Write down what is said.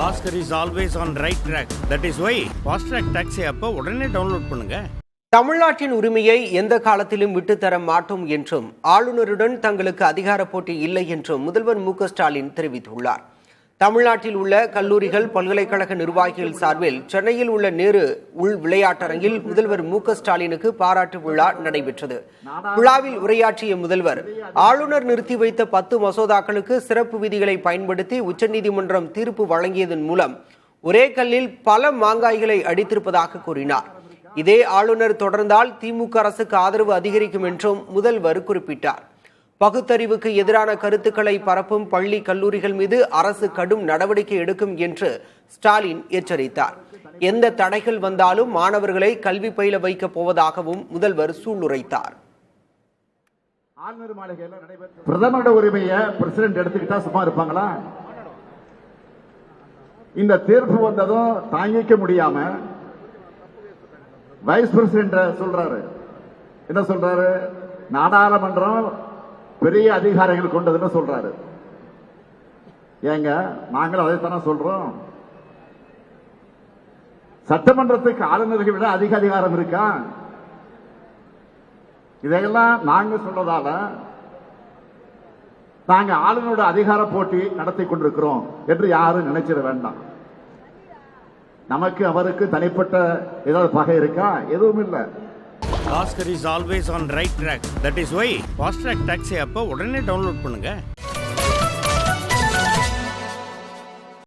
Oscar is always on right track. That is why Fast Track Taxi app உடனே download பண்ணுங்க. தமிழ்நாட்டின் உரிமையை எந்த காலத்திலும் விட்டுத்தர மாட்டோம் என்றும் ஆளுநருடன் தங்களுக்கு அதிகார போட்டி இல்லை என்றும் முதல்வர் மு க ஸ்டாலின் தெரிவித்துள்ளார். தமிழ்நாட்டில் உள்ள கல்லூரிகள் பல்கலைக்கழக நிர்வாகிகள் சார்பில் சென்னையில் உள்ள நேரு உள் விளையாட்டரங்கில் முதல்வர் மு க ஸ்டாலினுக்கு பாராட்டு விழா நடைபெற்றது. விழாவில் உரையாற்றிய முதல்வர், ஆளுநர் நிறுத்தி வைத்த 10 மசோதாக்களுக்கு சிறப்பு விதிகளை பயன்படுத்தி உச்சநீதிமன்றம் தீர்ப்பு வழங்கியதன் மூலம் ஒரே கல்லில் பல மாங்காய்களை அடித்திருப்பதாக கூறினார். இதே ஆளுநர் தொடர்ந்தால் திமுக அரசுக்கு ஆதரவு அதிகரிக்கும் என்றும் முதல்வர் குறிப்பிட்டார். பகுத்தறிவுக்கு எதிரான கருத்துக்களை பரப்பும் பள்ளி கல்லூரிகள் மீது அரசு கடும் நடவடிக்கை எடுக்கும் என்று ஸ்டாலின் எச்சரித்தார். எந்த தடைகள் வந்தாலும் மாணவர்களை கல்வி பயில வைக்கப் போவதாகவும் முதல்வர் சூளுரைத்தார். பிரதமரோட உரிமையை பிரசிடென்ட் எடுத்துக்கிட்டா சும்மா இருப்பாங்களா? இந்த தீர்ப்பு வந்ததும் தாங்கிக்க முடியாம வைஸ் பிரசிடென்ட் சொல்றாரு. என்ன சொல்றாரு? நாடாளுமன்றம் பெரிய அதிகாரங்கள் கொண்டதுன்னு சொல்றாரு. ஏங்க, நாங்களும் அதைத்தானே சொல்றோம். சட்டமன்றத்துக்கு ஆளுநர்களை விட அதிக அதிகாரம் இருக்கா? இதையெல்லாம் நாங்க சொல்றதால நாங்க ஆளுநரோட அதிகார போட்டி நடத்தி கொண்டிருக்கிறோம் என்று யாரும் நினைச்சிட வேண்டாம். நமக்கு அவருக்கு தனிப்பட்ட ஏதாவது பகை இருக்கா? எதுவும் இல்லை. Oscar is always on right track. That is why Fast Track Taxi app உடனே டவுன்லோட் பண்ணுங்க.